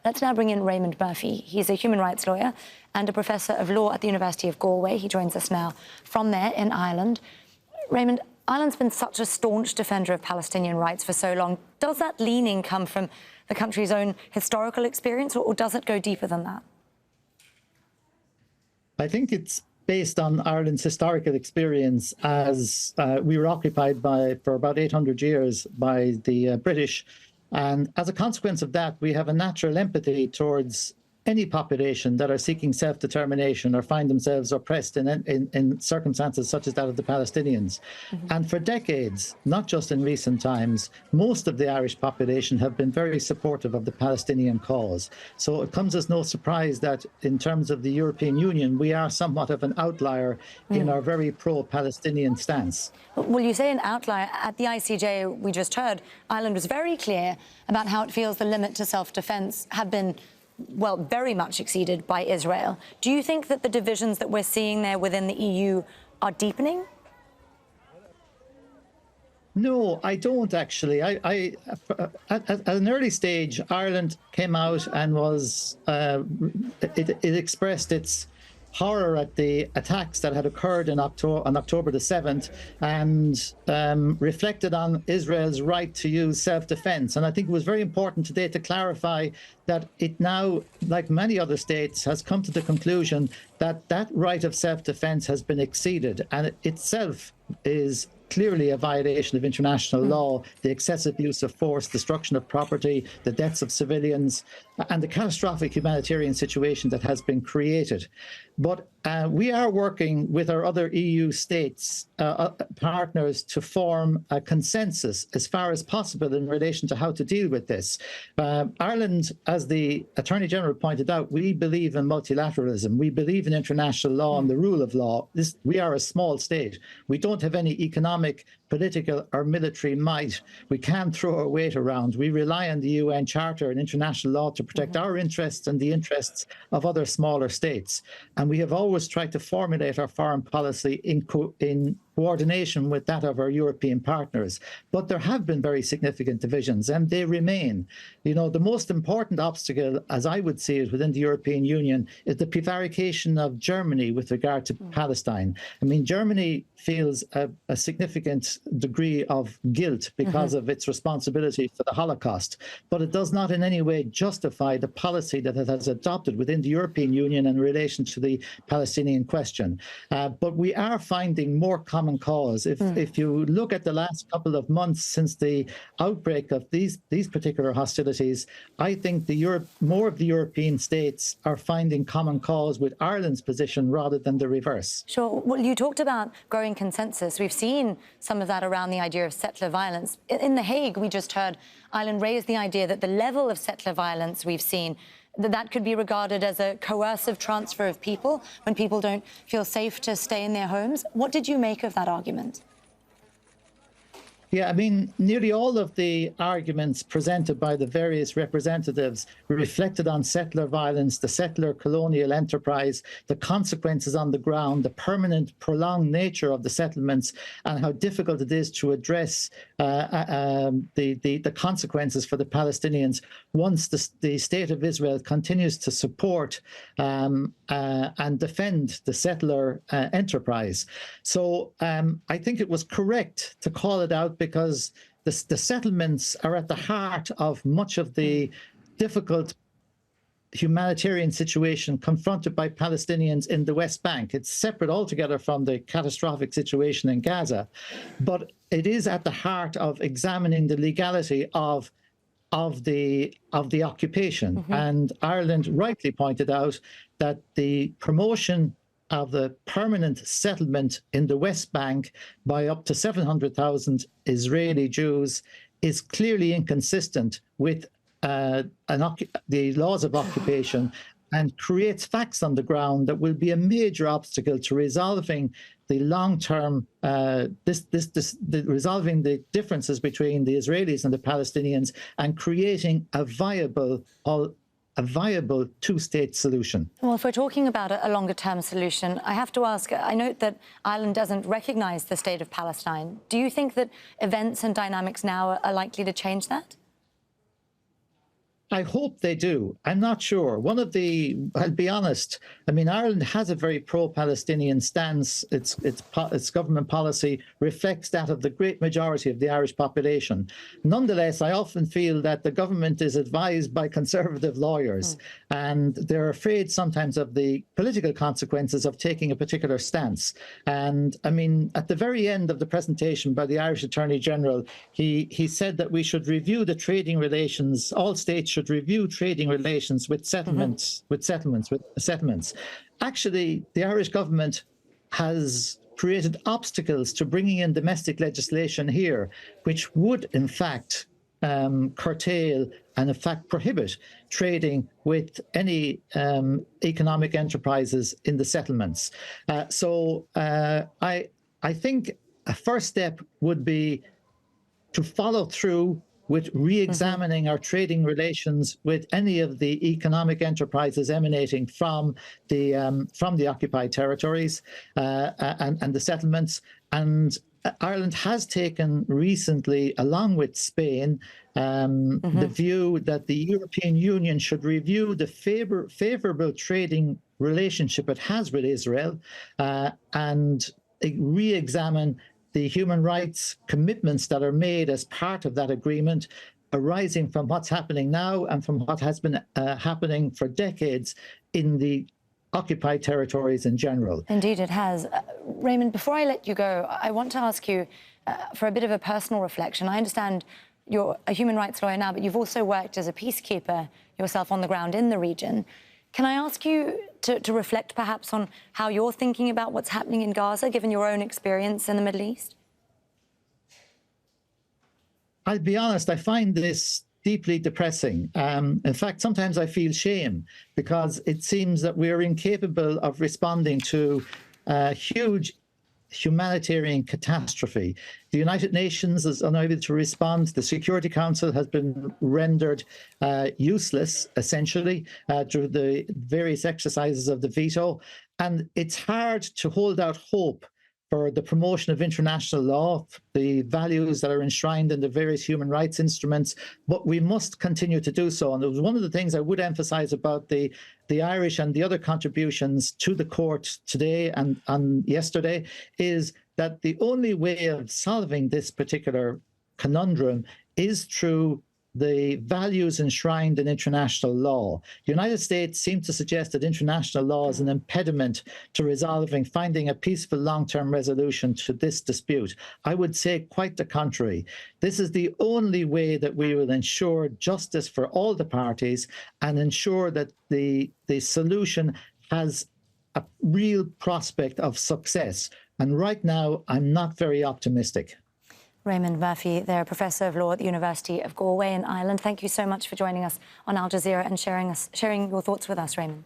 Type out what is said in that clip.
Let's now bring in Raymond Murphy. He's a human rights lawyer and a professor of law at the University of Galway. He joins us now from there in Ireland. Raymond, Ireland's been such a staunch defender of Palestinian rights for so long. Does that leaning come from the country's own historical experience, or does it go deeper than that? I think it's based on Ireland's historical experience, as we were occupied for about 800 years by the British. And as a consequence of that, we have a natural empathy towards any population that are seeking self-determination or find themselves oppressed in circumstances such as that of the Palestinians. And for decades, not just in recent times, most of the Irish population have been very supportive of the Palestinian cause. So it comes as no surprise that in terms of the European Union, we are somewhat of an outlier in our very pro-Palestinian stance. Well, you say an outlier. At the ICJ, we just heard, Ireland was very clear about how it feels the limit to self-defence have been, well, very much exceeded by Israel. Do you think that the divisions that we're seeing there within the EU are deepening? No, I don't actually. At an early stage, Ireland came out and was it expressed its horror at the attacks that had occurred on October the 7th and reflected on Israel's right to use self-defense. And I think it was very important today to clarify that it now, like many other states, has come to the conclusion that that right of self-defense has been exceeded, and it itself is clearly a violation of international law, the excessive use of force, destruction of property, the deaths of civilians, and the catastrophic humanitarian situation that has been created. But we are working with our other EU states, partners, to form a consensus as far as possible in relation to how to deal with this. Ireland, as the Attorney General pointed out, we believe in multilateralism. We believe in international law and the rule of law. We are a small state. We don't have any economic, political or military might. We can't throw our weight around. We rely on the UN Charter and international law to protect our interests and the interests of other smaller states. And we have always tried to formulate our foreign policy in coordination with that of our European partners. But there have been very significant divisions, and they remain. You know, the most important obstacle, as I would see it, within the European Union is the prevarication of Germany with regard to Palestine. I mean, Germany feels a significant degree of guilt because of its responsibility for the Holocaust, but it does not in any way justify the policy that it has adopted within the European Union in relation to the Palestinian question. But we are finding more common cause. If you look at the last couple of months since the outbreak of these particular hostilities, I think more of the European states are finding common cause with Ireland's position rather than the reverse. Sure. Well, you talked about growing consensus. We've seen some of that around the idea of settler violence. In The Hague, we just heard Ireland raise the idea that the level of settler violence we've seen, that could be regarded as a coercive transfer of people when people don't feel safe to stay in their homes. What did you make of that argument? Yeah, I mean, nearly all of the arguments presented by the various representatives reflected on settler violence, the settler colonial enterprise, the consequences on the ground, the permanent, prolonged nature of the settlements, and how difficult it is to address the consequences for the Palestinians once the State of Israel continues to support and defend the settler enterprise. So I think it was correct to call it out, because the settlements are at the heart of much of the difficult humanitarian situation confronted by Palestinians in the West Bank. It's separate altogether from the catastrophic situation in Gaza, but it is at the heart of examining the legality of the occupation. And Ireland rightly pointed out that the promotion of the permanent settlement in the West Bank by up to 700,000 Israeli Jews is clearly inconsistent with the laws of occupation, and creates facts on the ground that will be a major obstacle to resolving the long-term, resolving the differences between the Israelis and the Palestinians, and creating a viable two-state solution. Well, if we're talking about a longer-term solution, I have to ask, I note that Ireland doesn't recognise the state of Palestine. Do you think that events and dynamics now are likely to change that? I hope they do. I'm not sure. I'll be honest, I mean, Ireland has a very pro-Palestinian stance. Its government policy reflects that of the great majority of the Irish population. Nonetheless, I often feel that the government is advised by conservative lawyers, and they're afraid sometimes of the political consequences of taking a particular stance. And I mean, at the very end of the presentation by the Irish Attorney General, he said that we should review the trading relations. All states should review trading relations with settlements. Actually, the Irish government has created obstacles to bringing in domestic legislation here, which would, in fact, curtail and, in fact, prohibit trading with any economic enterprises in the settlements. So I think a first step would be to follow through with re-examining our trading relations with any of the economic enterprises emanating from the occupied territories and the settlements. And Ireland has taken recently, along with Spain, the view that the European Union should review the favourable trading relationship it has with Israel and re-examine the human rights commitments that are made as part of that agreement, arising from what's happening now and from what has been happening for decades in the occupied territories in general. Indeed, it has. Raymond, before I let you go, I want to ask you for a bit of a personal reflection. I understand you're a human rights lawyer now, but you've also worked as a peacekeeper yourself on the ground in the region. Can I ask you to reflect perhaps on how you're thinking about what's happening in Gaza, given your own experience in the Middle East? I'll be honest, I find this deeply depressing. In fact, sometimes I feel shame because it seems that we're incapable of responding to a huge humanitarian catastrophe. The United Nations is unable to respond. The Security Council has been rendered useless, essentially, through the various exercises of the veto. And it's hard to hold out hope for the promotion of international law, the values that are enshrined in the various human rights instruments, but we must continue to do so. And it was one of the things I would emphasize about the Irish and the other contributions to the court today and yesterday is that the only way of solving this particular conundrum is through the values enshrined in international law. The United States seems to suggest that international law is an impediment to finding a peaceful long-term resolution to this dispute. I would say quite the contrary. This is the only way that we will ensure justice for all the parties and ensure that the solution has a real prospect of success. And right now, I'm not very optimistic. Raymond Murphy, they're a Professor of Law at the University of Galway in Ireland. Thank you so much for joining us on Al Jazeera and sharing your thoughts with us, Raymond.